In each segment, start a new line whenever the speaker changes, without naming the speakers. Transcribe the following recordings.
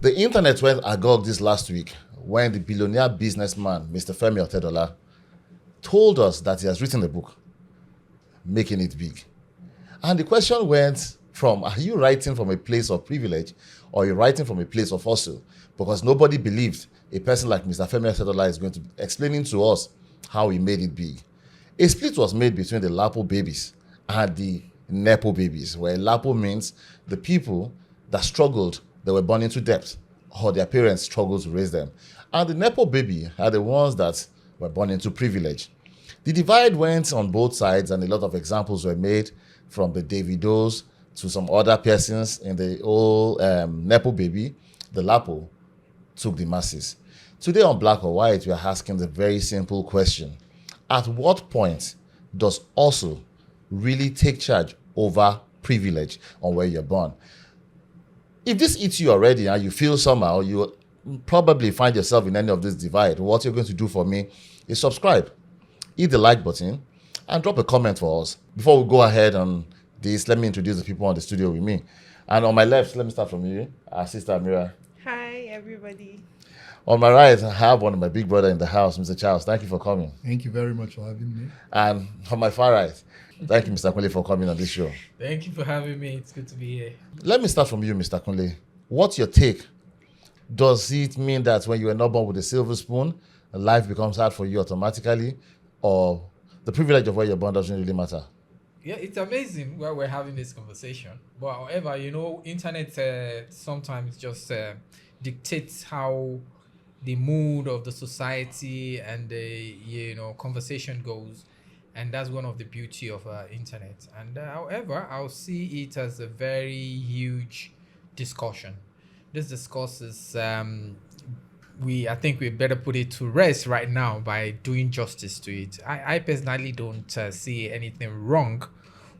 The internet went agog this last week when the billionaire businessman, Mr. Femi Otedola, told us that he has written a book, Making It Big. And the question went from, are you writing from a place of privilege or are you writing from a place of hustle? Because nobody believed a person like Mr. Femi Otedola is going to be explaining to us how he made it big. A split was made between the Lapo babies and the Nepo babies, where Lapo means the people that struggled, they were born into debt, or their parents struggled to raise them. And the Nepo baby are the ones that were born into privilege. The divide went on both sides, and a lot of examples were made from the Davidos to some other persons in the old Nepo baby. The Lapo took the masses. Today on Black or White, we are asking the very simple question. At what point does hustle really take charge over privilege on where you're born? If this eats you already and you feel somehow, you probably find yourself in any of this divide. What you're going to do for me is subscribe, hit the like button, and drop a comment for us. Before we go ahead on this, let me introduce the people on the studio with me. And on my left, let me start from you, our sister Amira.
Hi, everybody.
On my right, I have one of my big brother in the house, Mr. Charles. Thank you for coming.
Thank you very much for having me.
And on my far right, thank you, Mr. Kunle, for coming on this show.
Thank you for having me. It's good to be here.
Let me start from you, Mr. Kunle. What's your take? Does it mean that when you are not born with a silver spoon, life becomes hard for you automatically? Or the privilege of where you're born doesn't really matter?
Yeah, it's amazing where we're having this conversation. But however, internet sometimes just dictates how the mood of the society and the conversation goes. And that's one of the beauty of internet. And however, I'll see it as a very huge discussion. This discourse is, I think we better put it to rest right now by doing justice to it. I personally don't see anything wrong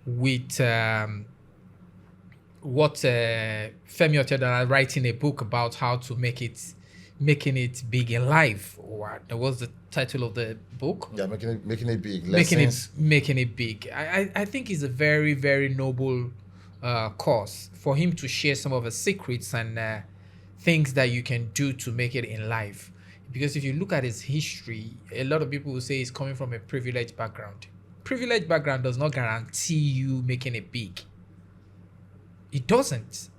with what Femi Otedola writing a book about how to making it big in life. What was the title of the book?
Yeah, making it big.
Making it big. I think it's a very, very noble cause for him to share some of the secrets and things that you can do to make it in life. Because if you look at his history, a lot of people will say he's coming from a privileged background. Privileged background does not guarantee you making it big. It doesn't.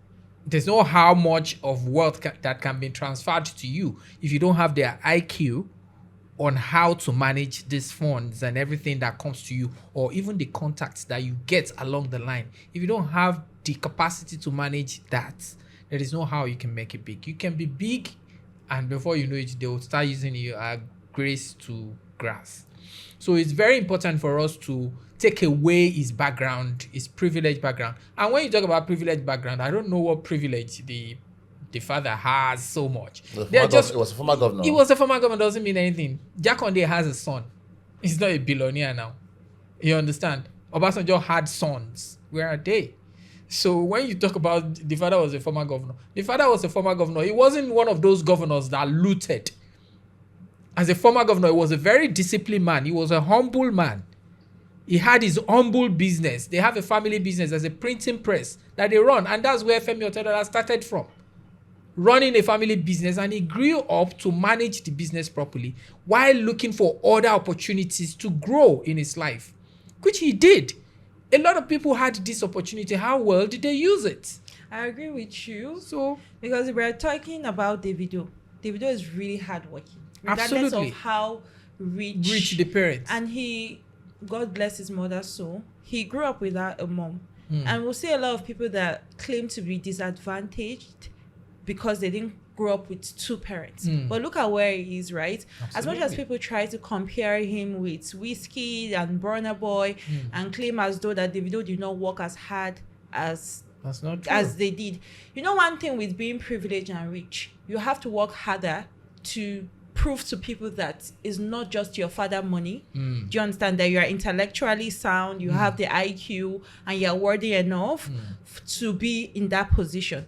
There's no how much of wealth that can be transferred to you if you don't have the IQ on how to manage these funds and everything that comes to you, or even the contacts that you get along the line. If you don't have the capacity to manage that, there is no how you can make it big. You can be big, and before you know it, they will start using you as grace to grass. So it's very important for us to take away his background, his privileged background. And when you talk about privileged background, I don't know what privilege the father has so much.
It was a former governor.
He was a former governor, doesn't mean anything. Jakonde has a son. He's not a billionaire now. You understand? Obasanjo had sons. Where are they? So when you talk about the father was a former governor, the father was a former governor. He wasn't one of those governors that looted. As a former governor, he was a very disciplined man. He was a humble man. He had his humble business. They have a family business as a printing press that they run. And that's where Femi Otedola started from. Running a family business, and he grew up to manage the business properly while looking for other opportunities to grow in his life, which he did. A lot of people had this opportunity. How well did they use it?
I agree with you.
So,
because we're talking about Davido is really hardworking, regardless
absolutely,
of how rich
the parents.
And he, God bless his mother soul, he grew up without a mom. And we'll see a lot of people that claim to be disadvantaged because they didn't grow up with two parents. But look at where he is, right?
Absolutely.
As much as people try to compare him with Whiskey and Burna Boy and claim as though that Davido did not work as hard as
That's not true.
as they did. You know, one thing with being privileged and rich, you have to work harder to prove to people that it's not just your father money. Do you understand that you are intellectually sound, you have the IQ, and you're worthy enough to be in that position?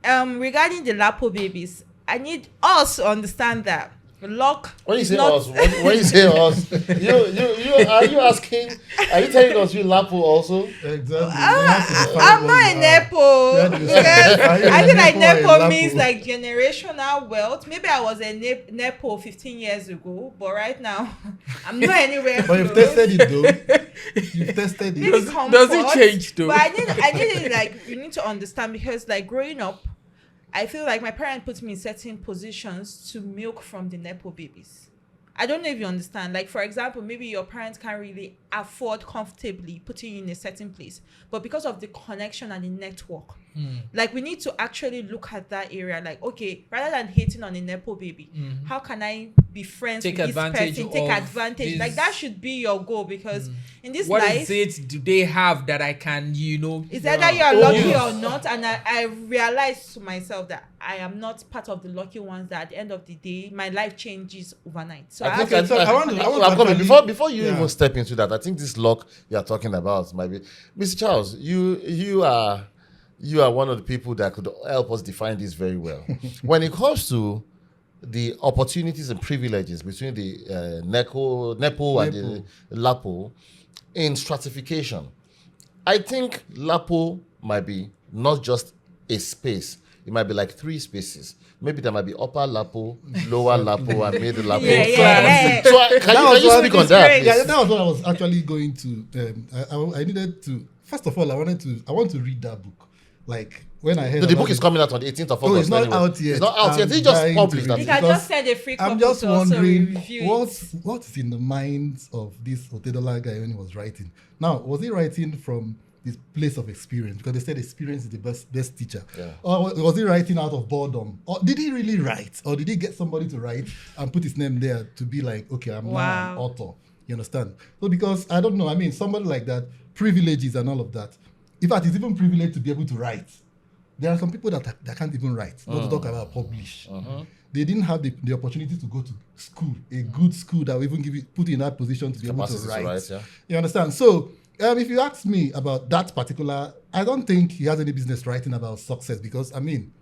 Regarding the Lapo babies, I need us to understand that Luck.
When you
is
say
not-
us, when you say us, you are you asking? Are you telling us you Lapo also?
Exactly.
I'm not a Nepo.
Yeah,
Because
are you a
I feel like
Nepo or a
Nepo
Lapo?
means like generational wealth. Maybe I was a Nepo 15 years ago, but right now I'm not anywhere
But you've
close.
tested it though. You've tested
Maybe
it.
Does it
comfort,
change though?
But I need it, like, you need to understand, because like growing up, I feel like my parents put me in certain positions to milk from the Nepo babies. I don't know if you understand. Like, for example, maybe your parents can't really afford comfortably putting you in a certain place, but because of the connection and the network, like, we need to actually look at that area. Like, okay, rather than hating on a Nepo baby, how can I be friends
Take
with this
advantage
person? Take
of
advantage.
this-
Like, that should be your goal, because in this
What
life,
is it do they have that I can,
it's either you are lucky
use?
or not. And I realized to myself that I am not part of the lucky ones, that at the end of the day, my life changes overnight. So I have
Okay,
to
so I want to
I'm coming.
actually-
Before you
Yeah.
even step into that, I think this luck you are talking about might be, Mr. Charles. You are one of the people that could help us define this very well. When it comes to the opportunities and privileges between the Nepo and the Lapo in stratification, I think Lapo might be not just a space. It might be like 3 spaces. Maybe there might be upper Lapo, lower Lapo, and middle Lapo.
Yeah.
So can you
was
speak
what-
on that?
great.
Yeah,
please?
that was what I was actually going to. I needed to. First of all, I want to read that book. Like when I heard
No, the
about
book is
it-
coming out on the 18th of August.
Oh, it's not
anyway.
out yet.
It's not out yet.
I'm
He just
dying
published
to
that.
read
You
it.
can
Because
just send a free copy
I'm just
to also
wondering
review it.
what's in the minds of this Otedola guy when he was writing. Now, was he writing from this place of experience? Because they said experience is the best teacher.
Yeah.
Or was he writing out of boredom? Or did he really write? Or did he get somebody to write and put his name there to be like, okay, I'm now an
Wow.
author. You understand? So because I don't know, I mean, somebody like that, privileges and all of that. In fact, it's even privileged to be able to write. There are some people that can't even write, not to talk about publish. They didn't have the opportunity to go to school, a good school that will even put you in that position to be able to
Capacity to
write.
write, yeah.
You understand? So, if you ask me about that particular, I don't think he has any business writing about success because, I mean,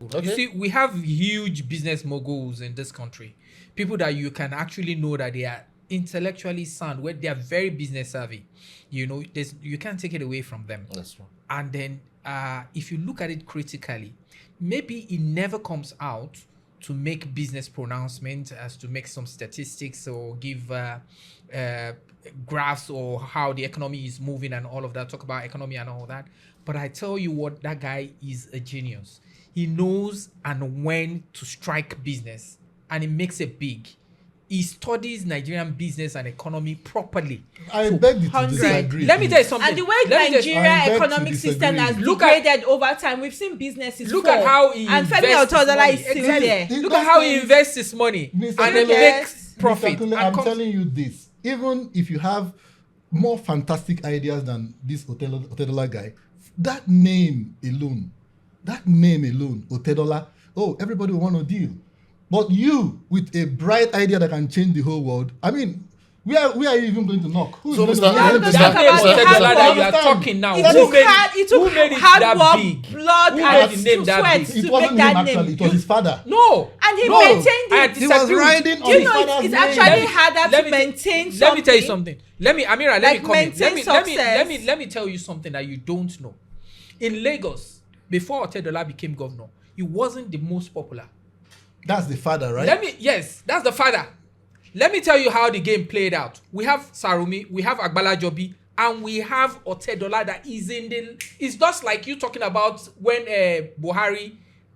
Okay.
You see, we have huge business moguls in this country. People that you can actually know that they are intellectually sound, where they are very business savvy. You know, you can't take it away from them.
That's true.
And then if you look at it critically, maybe it never comes out to make business pronouncements, as to make some statistics or give graphs or how the economy is moving and all of that, talk about economy and all that. But I tell you what, that guy is a genius. He knows and when to strike business, and he makes it big. He studies Nigerian business and economy properly.
I beg you to
100.
disagree.
Let me tell you something.
And the way
Let me just-
I
Nigeria
beg to
economic system
disagree.
has
Look at-
degraded over time, we've seen businesses
Look
fall.
at how he
and Femi
invests his
Otedola
money.
is still
Exactly.
there.
It
Look at how he
doesn't-
invests his money
Mr.
and then
Yes.
makes profit.
Mr. Kunle,
and
I'm
comes-
telling you this. Even if you have more fantastic ideas than this Otedola guy, that name alone, Otedola, everybody will want to deal. But you, with a bright idea that can change the whole world, I mean, where are you even going to knock? Who's
So,
going
Mr.
to
Yeah,
knock?
because
That
talk
name
about the
Otedola
hard
that
work.
you are talking now.
It
Who
took
made
hard
made it
hard
that
work,
big?
blood,
Who
and
made the name that
sweat
big?
It
to make
wasn't
that
him actually,
name.
it was his father.
No.
And he
No.
maintained
I
it.
He was
disagree with
riding
you.
on
You
his
know,
father's
it's
name.
actually harder
Let
to
me-
maintain something.
Let me tell you something. Amira, let
Like
me come in.
maintain
Let
success.
me tell you something that you don't know. In Lagos, before Otedola became governor, he wasn't the most popular.
That's the father, right?
Yes, that's the father. Let me tell you how the game played out. We have Sarumi, we have Agbala Jobi, and we have Otedola that is in the. It's just like you talking about when Buhari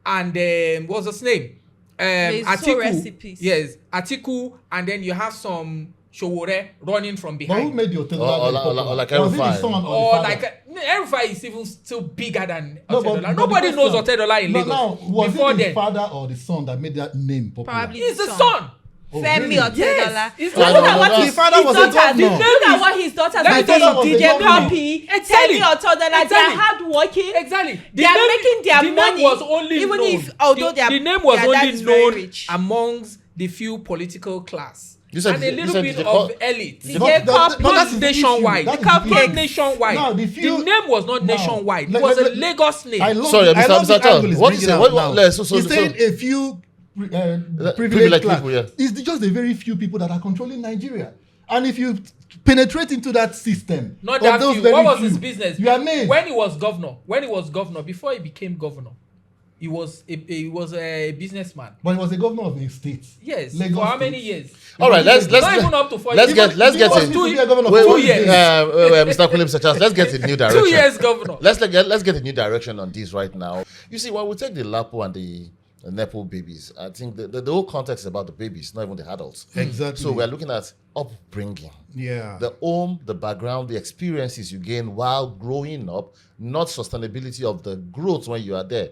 and what's his name?
They saw
Atiku.
recipes.
Yes, Atiku, and then you have some Showore running from
But
behind.
who made the
Or
Otedola guy
like
popular?
like
Was it the
Erufai.
son or the
or
father?
like Erufai is even still bigger than
No,
Otedola.
but
Nobody
the
knows
question-
Otedola in
No,
Lagos.
now, was
Before
it his
then,
father or the son that made that name popular?
Probably
he's the son.
Oh,
Femi
really?
Otedola.
Yes, it's
Look
the
at
son.
what
The
his
father was a
daughters.
governor.
Look at what his daughters
Let
are
me tell
doing.
you, was a
DJ
governor.
Poppy,
Exactly.
Femi Otedola. They are
Exactly.
hardworking.
Exactly.
They are making their
the
money,
name was only
even
known.
if- although they are-
the name was
their dad
only
is very
known
rich.
amongst the few political class
You said-
and a
you
little
said
bit
DJ
of
Cop-
elite.
DJ
But
Poppy.
that's
Not
the issue.
nationwide.
That is
Cupcake.
the
Not
issue.
nationwide.
Now,
the name was not
now,
nationwide. It
let-
was
let-
a Lagos name.
I love
Sorry,
the- I
Mr.
love the
Charles,
angle he's
what
bringing
you say?
out
What-
now.
let's- so-
He's saying a few privileged class.
people, yeah.
It's just a very few people that are controlling Nigeria. And if you penetrate into that system,
Not
of
that
those
few.
very
What was
few,
his business?
You are made.
When he was governor, before he became governor, he was a businessman.
But he was the governor of a state.
Yes.
Lagos
For how
State.
many years?
All right, let's
Not even up to 4
let's
years.
get
He was
in.
to be a governor
Wait,
for
2 years.
Mr. Quillim Charles, let's get a new direction.
2 years governor.
Let's get a new direction on this right now. You see, when we take the Lapo and the Nepo babies, I think the whole context is about the babies, not even the adults.
Exactly.
So we're looking at upbringing.
Yeah.
The home, the background, the experiences you gain while growing up, not sustainability of the growth when you are there.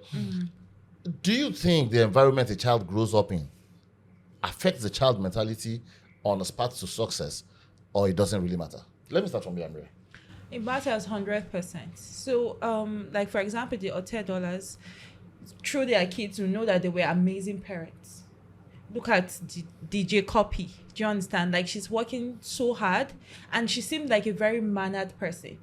Do you think the environment a child grows up in affects the child mentality on his path to success, or it doesn't really matter? Let me start from here, Amri.
It matters 100%. So, like for example, the $10 through their kids, will know that they were amazing parents. Look at DJ Copy. Do you understand? Like, she's working so hard, and she seemed like a very mannered person.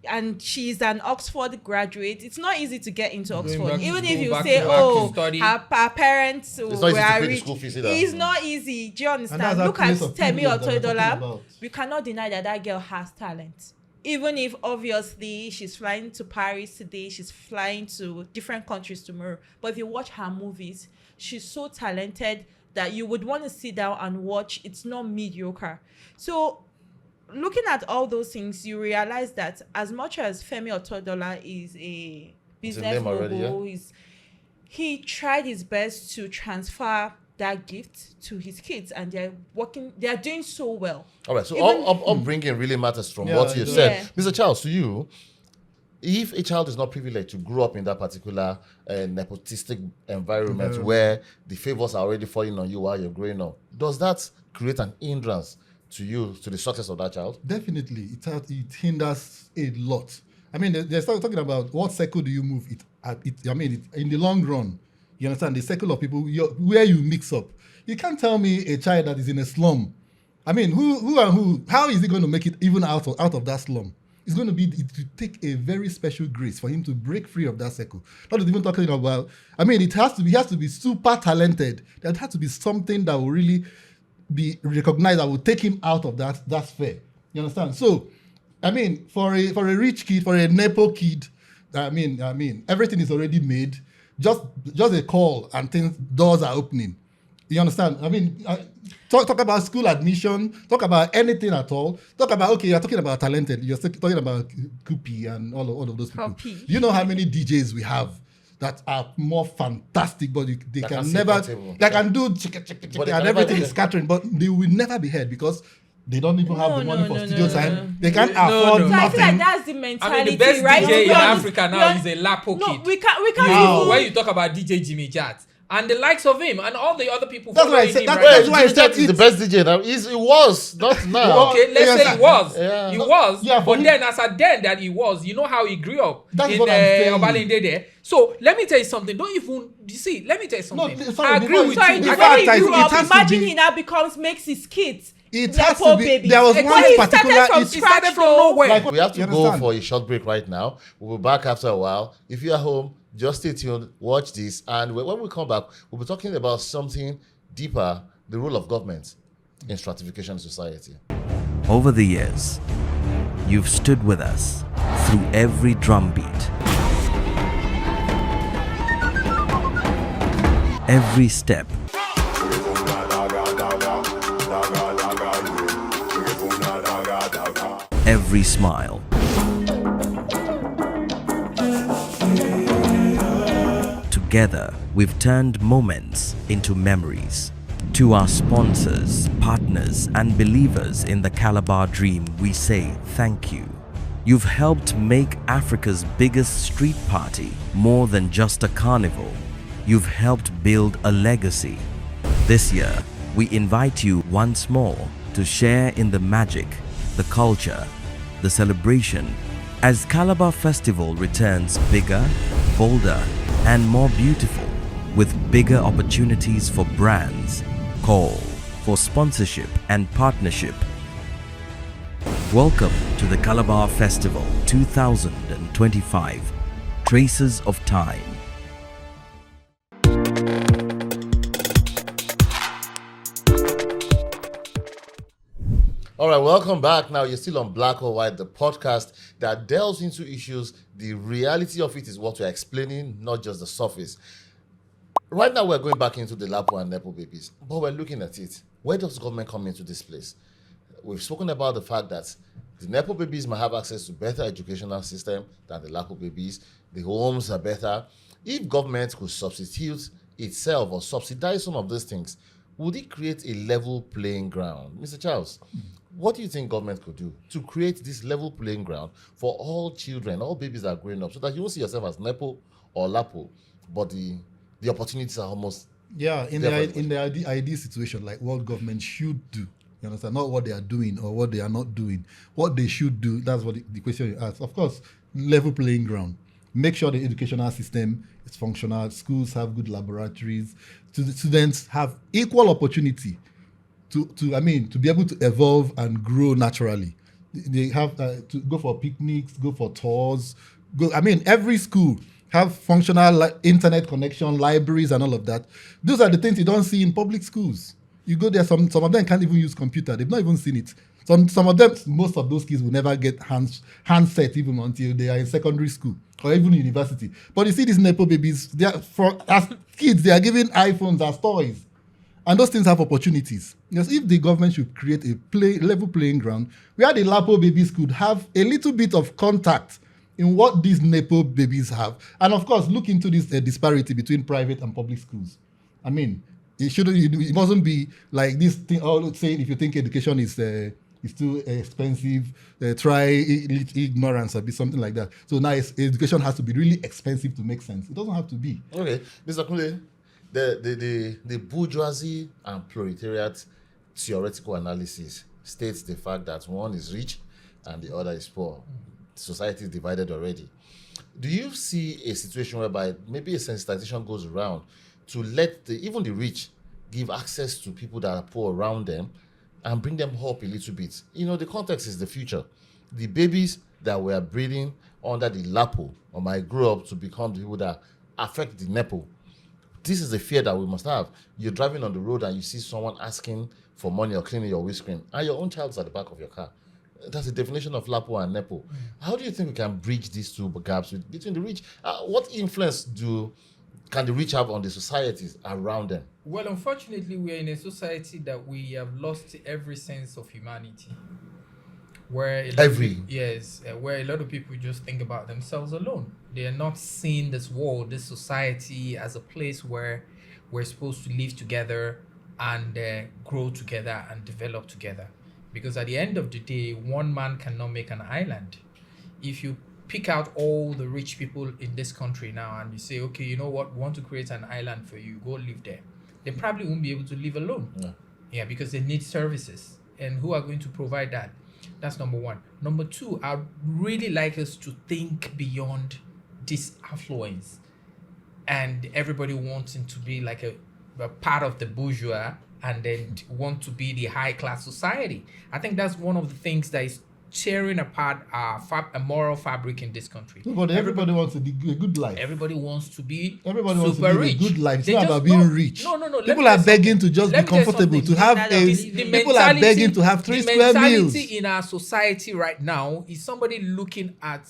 And she's an Oxford graduate. It's not easy to get into
Going
Oxford.
back to
Even
school,
if you
back
say,
to back to
oh,
study.
her parents
It's not
were
easy to pay the
rich.
school fees either.
It's not easy. Do you
And that's
understand?
that
Look at
place of
Temi
privilege that we're talking
$12.
about.
We cannot deny that girl has talent. Even if obviously she's flying to Paris today, she's flying to different countries tomorrow. But if you watch her movies, she's so talented that you would want to sit down and watch. It's not mediocre. So looking at all those things, you realize that as much as Femi Otedola is a business
name already,
mogul, he tried his best to transfer that gift to his kids, and they're doing so well.
All right, so
Even-
upbringing really matters from
Yeah,
what you
it does.
said. Mr. Charles, to you, if a child is not privileged to grow up in that particular nepotistic environment where the favors are already falling on you while you're growing up, does that create an hindrance to you, to the success of that child?
Definitely, it hinders a lot. I mean, they're talking about what circle do you move it. In the long run, you understand the circle of people where you mix up. You can't tell me a child that is in a slum. I mean, who? How is he going to make it even out of that slum? It's going to be it will take a very special grace for him to break free of that circle. Not even talking about. I mean, he has to be super talented. There has to be something that will really be recognized that will take him out of that sphere. You understand? So, I mean, for a rich kid, for a Nepo kid, I mean, everything is already made. Just a call and doors are opening. You understand? I mean, talk about school admission. Talk about anything at all. Talk about, okay, you're talking about talented. You're talking about Kupi and all of those people.
Kupi.
Do you know how many DJs we have that are more fantastic, but they
That
can
can
never,
sit on table.
they can do
But they
and
can
everything
never-
is scattering, but they will never be heard because they don't even have the money for studio time.
no.
They can't
No,
afford
no.
So I feel
nothing.
like that's the
I
mentality,
mean, the best
right?
DJ
To
in
be honest,
Africa
we
now
are-
is a Lapo
No,
kid.
we can't
Wow.
even.
When you talk about DJ Jimmy Jat and the likes of him and all the other people
That's what I
following
said.
him
That's
right
That's
now.
why I
Jimmy
said
Jat is the
it's-
best DJ now. He was, not now.
Okay, let's
Yes,
say he was.
yeah.
He was.
Yeah, for
but
him-
then, as at then that he was, you know how he grew up
That's
in
what I'm saying.
Obalende there. So let me tell you something. Don't even you see. Let me tell you something.
sorry,
I agree
before
with
you-
Sorry,
you.
the
In
I
way
fact,
he
I
grew
think it
up,
has to
imagine
be-
he now makes his kids.
It
Nepo
has to be.
babies.
There was
Like,
one
when he
particular.
started from
It
scratch,
started from
though,
nowhere.
Like,
We have to
you
go
understand?
for a short break right now. We'll be back after a while. If you're at home, just stay tuned, watch this, and when we come back, we'll be talking about something deeper, the role of government in stratification of society.
Over the years, you've stood with us through every drumbeat, every step, every smile. Together, we've turned moments into memories. To our sponsors, partners, and believers in the Calabar Dream, we say thank you. You've helped make Africa's biggest street party more than just a carnival. You've helped build a legacy. This year, we invite you once more to share in the magic, the culture, the celebration, as Calabar Festival returns bigger, bolder, and more beautiful, with bigger opportunities for brands. Call for sponsorship and partnership. Welcome to the Calabar Festival 2025. Traces of Time.
All right, welcome back. Now, you're still on Black or White, the podcast that delves into issues. The reality of it is what we're explaining, not just the surface. Right now, we're going back into the Lapo and Nepo babies, but we're looking at it. Where does government come into this place? We've spoken about the fact that the Nepo babies might have access to better educational system than the Lapo babies. The homes are better. If government could substitute itself or subsidize some of those things, would it create a level playing ground? Mr. Charles, what do you think government could do to create this level playing ground for all children, all babies that are growing up, so that you won't see yourself as Nepo or Lapo, but the opportunities are almost
in the ideal situation, like what government should do. You understand? Not what they are doing or what they are not doing. What they should do, that's what the question you ask. Of course, level playing ground. Make sure the educational system is functional. Schools have good laboratories. The students have equal opportunity to be able to evolve and grow naturally. They have to go for picnics, go for tours. Every school have functional internet connection, libraries, and all of that. Those are the things you don't see in public schools. You go there, some of them can't even use computer. They've not even seen it. Some of them, most of those kids will never get handset even until they are in secondary school or even university. But you see these Nepo babies, as kids, they are given iPhones as toys. And those things have opportunities. Because if the government should create a level playing ground where the Lapo babies could have a little bit of contact in what these Nepo babies have. And of course, look into this disparity between private and public schools. It mustn't be like this thing, saying if you think education is too expensive, try ignorance or be something like that. So now education has to be really expensive to make sense. It doesn't have to be.
Okay, Mr. Kunle, the bourgeoisie and proletariat theoretical analysis states the fact that one is rich and the other is poor. Society is divided already. Do you see a situation whereby maybe a sensitization goes around to let even the rich give access to people that are poor around them and bring them up a little bit? The context is the future. The babies that we are breeding under the Lapo or might grow up to become the people that affect the Nepo. This is the fear that we must have. You're driving on the road and you see someone asking for money or cleaning your windscreen, and your own child's at the back of your car. That's the definition of Lapo and Nepo. How do you think we can bridge these two gaps between the rich? What influence can the rich have on the societies around them?
Well, unfortunately, we are in a society that we have lost every sense of humanity. Where a lot of people just think about themselves alone. They are not seeing this world, this society as a place where we're supposed to live together and grow together and develop together. Because at the end of the day, one man cannot make an island. If you pick out all the rich people in this country now and you say, okay, you know what, we want to create an island for you, go live there. They probably won't be able to live alone.
No.
Yeah, because they need services. And who are going to provide that? That's number one. Number two, I'd really like us to think beyond this affluence and everybody wanting to be like a part of the bourgeois and then want to be the high-class society. I think that's one of the things that is tearing apart a moral fabric in this country.
But everybody wants a good life.
Everybody wants to be
Everybody
super
wants to live
rich.
a good life. It's
They
not
just-
about being rich.
No.
People are begging to just be comfortable, to have people are begging to have 3 square meals.
The mentality in our society right now is somebody looking at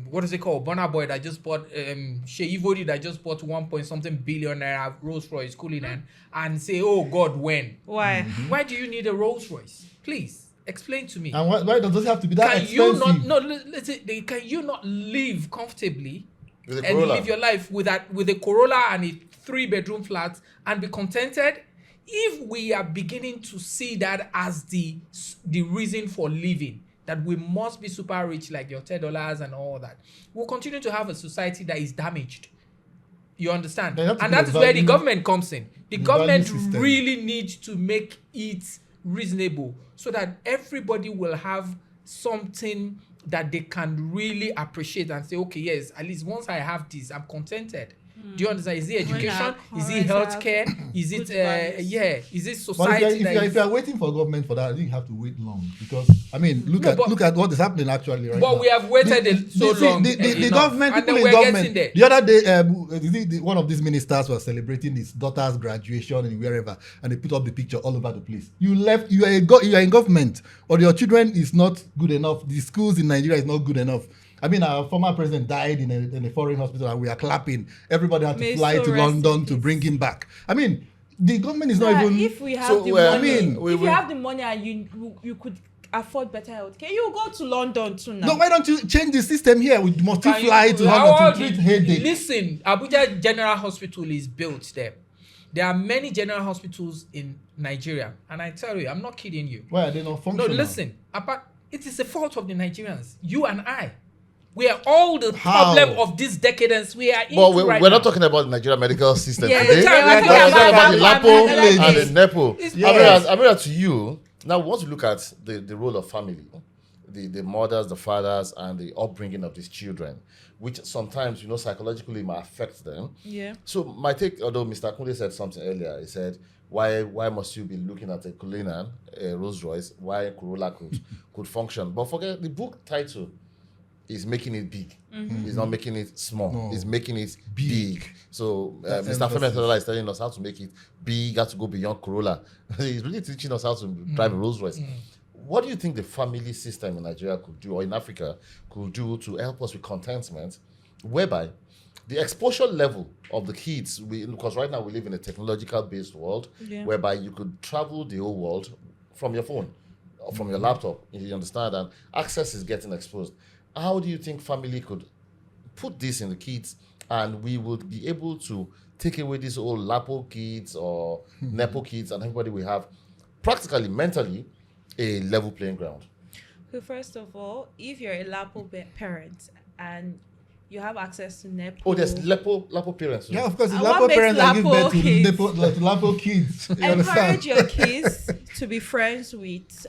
what is it called? Burna Boy that just bought Sheyi Vodi that just bought 1 point something billion naira Rolls Royce Cullinan and say, oh God, when?
Why?
Why do you need a Rolls Royce? Please explain to me.
And why does it have to be that
Can
expensive?
you not listen? Can you not live comfortably
With a
and
Corolla.
live your life with a Corolla and a 3-bedroom flat and be contented? If we are beginning to see that as the reason for living, that we must be super rich like your $10 and all that, we'll continue to have a society that is damaged. You understand?
There has to
And
be
that
a
is where the
value-
government comes in. The government
value system.
really needs to make it reasonable so that everybody will have something that they can really appreciate and say, okay, yes, at least once I have this, I'm contented. Do you understand? Is it
When
education?
our
Is it
currents
healthcare? Is it
good values.
Is it
But
society?
if you are waiting for government for that, I think you have to wait long because I mean,
but-
look at what is happening actually right now.
But we have waited so long.
The
enough,
government,
and
people
then
in
we're
government.
getting there.
The other day, one of these ministers was celebrating his daughter's graduation in wherever, and they put up the picture all over the place. You are in government, or your children is not good enough. The schools in Nigeria is not good enough. I mean, our former president died in a foreign hospital, and we are clapping. Everybody had to
May
fly
so
to
rest in
London to
peace.
bring him back. I mean, the government is not
Yeah,
even.
if we have
So,
the
well, I
money,
mean,
if you have the money and you could afford better healthcare, you go to London too now.
No, why don't you change the system here? We must
Can you-
fly to
how
London to
do
treat
you-
headache.
Listen, Abuja General Hospital is built there. There are many general hospitals in Nigeria, and I tell you, I'm not kidding you.
Why are they not
No,
functional?
listen. It is the fault of the Nigerians. You and I. We are all the
How?
problem of this decadence we are in
But
right
we're
now.
not talking about the Nigerian medical system
Yeah,
today.
yeah,
we're
We're
talking
talking about the
about
Lapo
another
and
day.
the Nepo.
Yes.
Amira, to you, now we want to look at the role of family, the mothers, the fathers, and the upbringing of these children, which sometimes, psychologically might affect them.
Yeah.
So my take, although Mr. Kunde said something earlier, he said, why must you be looking at a Cullinan, a Rolls Royce, why Corolla could function? But forget, the book title is making it big. It's not making it small.
No.
It's making it big. So
That's
Mr. Femi
emphasis.
Todola is telling us how to make it big, how to go beyond Corolla. He's really teaching us how to drive a Rolls Royce. What do you think the family system in Nigeria could do, or in Africa could do, to help us with contentment, whereby the exposure level of the kids, because right now we live in a technological-based world,
Yeah.
whereby you could travel the whole world from your phone, or from your laptop, you understand, and access is getting exposed. How do you think family could put this in the kids, and we would be able to take away these old Lapo kids or Nepo kids and everybody we have, practically, mentally, a level playing ground?
So first of all, if you're a Lapo parent and you have access to Nepo,
Oh, there's Lapo parents.
Yeah, of course. The
And what
Lapo
makes
parents that give
Lapo
birth to
kids?
Lapo kids. You understand?
encourage your kids to be friends with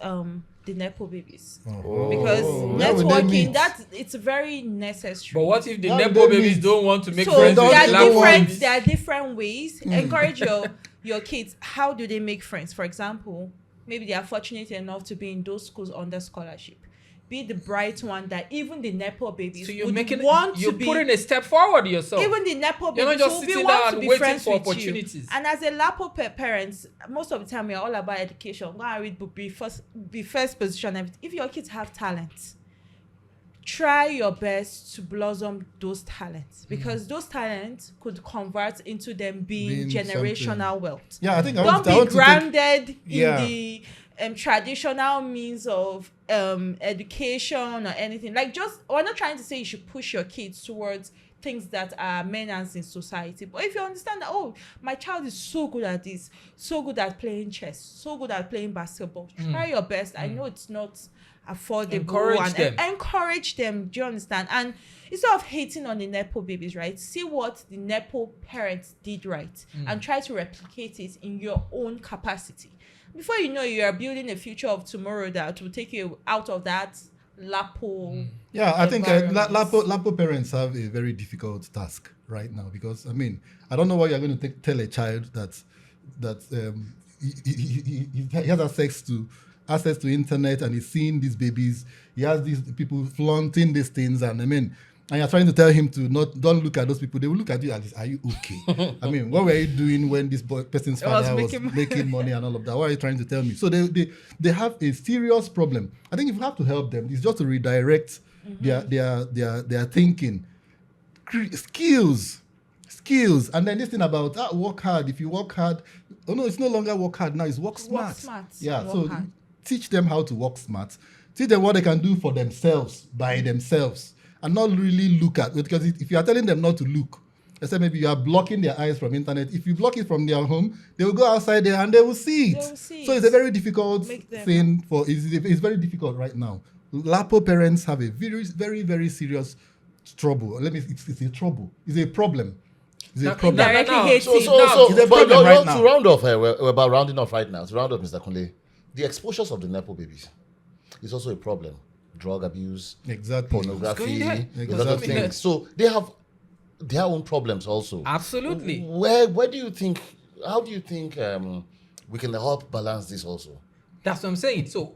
the Nepo babies.
Oh.
Because
Where would they meet?
networking, it's very necessary.
But what if the
How
Nepo
do they
babies
meet?
don't want to make
So
friends with
don't-
there are
the
they
Lapo
don't want-
different
babies?
there are different ways. Encourage your kids. How do they make friends? For example, maybe they are fortunate enough to be in those schools under scholarship. Be the bright one that even the Nepo babies
So you're
would
making
want
you're
to be.
putting a step forward yourself.
Even the Nepo
You're not
babies
just
will be
sitting
want
down
to
and
be
waiting
friends
for
with
opportunities.
you. And as a Lapo parents, most of the time we are all about education. Go and read book, be first position. Everything. If your kids have talent, try your best to blossom those talents, because those talents could convert into them being
Being
generational
something.
wealth.
Yeah, I think I
Don't
want to
be
take.
grounded
Yeah.
in the traditional means of education or anything. Like, just, we're not trying to say you should push your kids towards things that are menace in society. But if you understand that, oh, my child is so good at this, so good at playing chess, so good at playing basketball, try your best. I know it's not affordable.
Encourage them.
Encourage them. Do you understand? And instead of hating on the Nepo babies, right? See what the Nepo parents did right and try to replicate it in your own capacity. Before you know, you are building a future of tomorrow that will take you out of that Lapo.
Yeah, I think
environment.
Lapo parents have a very difficult task right now, because I mean, I don't know what you're going to tell a child that he has access to internet, and he's seeing these babies. He has these people flaunting these things, and I mean, and you're trying to tell him to don't look at those people. They will look at you and say, "Are you okay?" I mean, what were you doing when this person's
I was
father was
making
making money and all of that? What are you trying to tell me? So they have a serious problem. I think if you have to help them, it's just to redirect their thinking, skills, and then this thing about work hard. If you work hard, oh no, it's no longer work hard now. It's work smart.
smart,
Yeah,
work
so
hard.
teach them how to work smart. Teach them what they can do for themselves by themselves, and not really look at it. Because if you are telling them not to look, let's say maybe you are blocking their eyes from internet. If you block it from their home, they will go outside there and they will see it.
They will see
So
it.
it's a very difficult
Make them-
thing it's very difficult right now. Lapo parents have a very, very, very serious trouble. It's a trouble. It's a problem. It's a problem.
Directly hating.
So,
It's a
but
problem right now.
to round off, we're about rounding off right now. To round off, Mr. Kunle, the exposures of the Nepo babies is also a problem. Drug abuse,
Exactly.
pornography,
It's going there.
a lot of
Exactly.
things. So they have their own problems also.
Absolutely.
Where do you think? How do you think we can help balance this also?
That's what I'm saying. So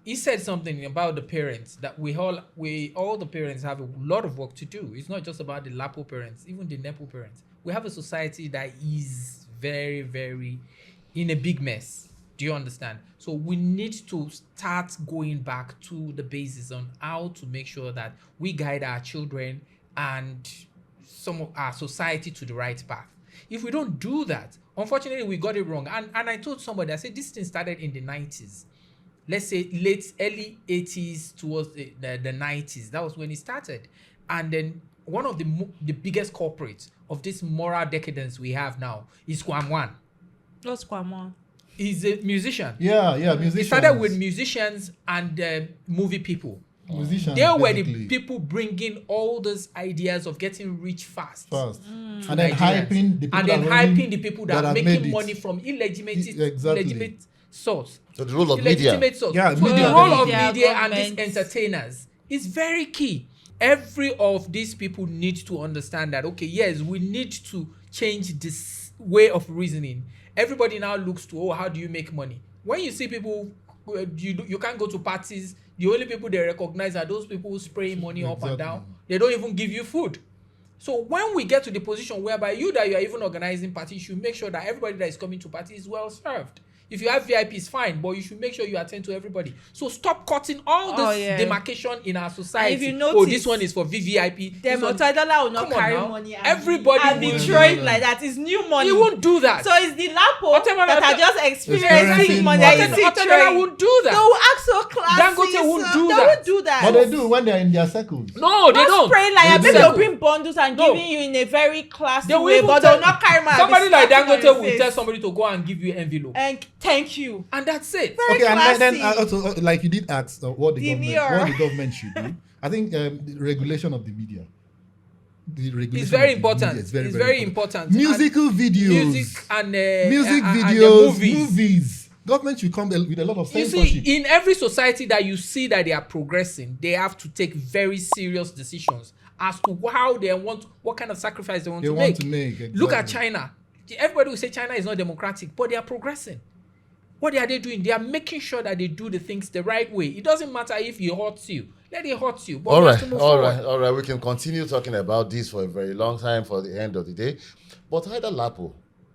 he said something about the parents that we all the parents have a lot of work to do. It's not just about the Lapo parents, even the Nepo parents. We have a society that is very, very in a big mess. Do you understand? So we need to start going back to the basis on how to make sure that we guide our children and some of our society to the right path. If we don't do that, unfortunately, we got it wrong. And I told somebody, I said, this thing started in the 90s. Let's say early 80s towards the 90s. That was when it started. And then one of the biggest culprits of this moral decadence we have now is Kwamwan.
What's Kwamon?
He's a musician.
Yeah, musicians.
It started with musicians and movie people.
Musicians.
They were the
basically.
people bringing all those ideas of getting rich fast.
And then hyping the people
that are
have made
making
it.
money from illegitimate source.
So the role of media.
Illegitimate source.
Yeah,
So
media
the role of
definitely.
media and
Government.
these entertainers is very key. Every of these people need to understand that, okay, yes, we need to change this way of reasoning. Everybody now looks to, how do you make money? When you see people, you can't go to parties. The only people they recognize are those people who spray money up and down. They don't even give you food. So when we get to the position whereby you are even organizing parties, you should make sure that everybody that is coming to parties is well served. If you have VIPs, fine, but you should make sure you attend to everybody. So stop cutting all this demarcation in our society.
And if you notice,
this one is for VVIP.
Them Otadola will not carry money.
Everybody
and be
will
throwing like that. It's new money.
He won't do that.
So it's the Lapo that are just experiencing
Experiencing
money.
money.
That you see
Otadola
throwing.
won't do that.
They will act so classy.
Dangote won't do
they
that.
won't do that.
But they do when they're in their circles.
No, they
Not
don't.
spraying like that.
They
Maybe
do.
they'll bring bundles and
No.
giving you in a very classy
They will
way,
even
but
tell-
they'll not carry money.
Somebody like Dangote will tell
tell
somebody to go and give you envelope.
and thank you.
And that's it.
Very
Okay, and then
classy.
also, like you did ask what the
Demure.
government should do. I think the regulation of the media. The regulation
It's very
of the media
important.
is
It's very important.
Musical videos.
Music and
music
and
videos,
the
movies. Government should come with a lot of
You
censorship.
see, in every society that you see that they are progressing, they have to take very serious decisions as to how they want, what kind of sacrifice they want to make. Look at
exactly.
China. Everybody will say China is not democratic, but they are progressing. What are they doing? They are making sure that they do the things the right way. It doesn't matter if it hurts you. Let it hurt you. But
All
we have
right,
to move
all
forward.
right, all right. We can continue talking about this for a very long time for the end of the day. But either Lapo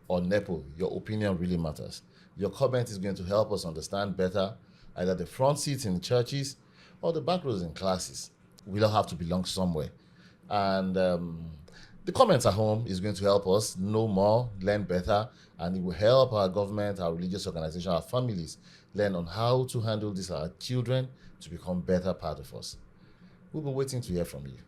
or Nepo, your opinion really matters. Your comment is going to help us understand better either the front seats in churches or the back rows in classes. We all have to belong somewhere. And the comments at home is going to help us know more, learn better, and it will help our government, our religious organization, our families learn on how to handle this, our children, to become better part of us. We'll be waiting to hear from you.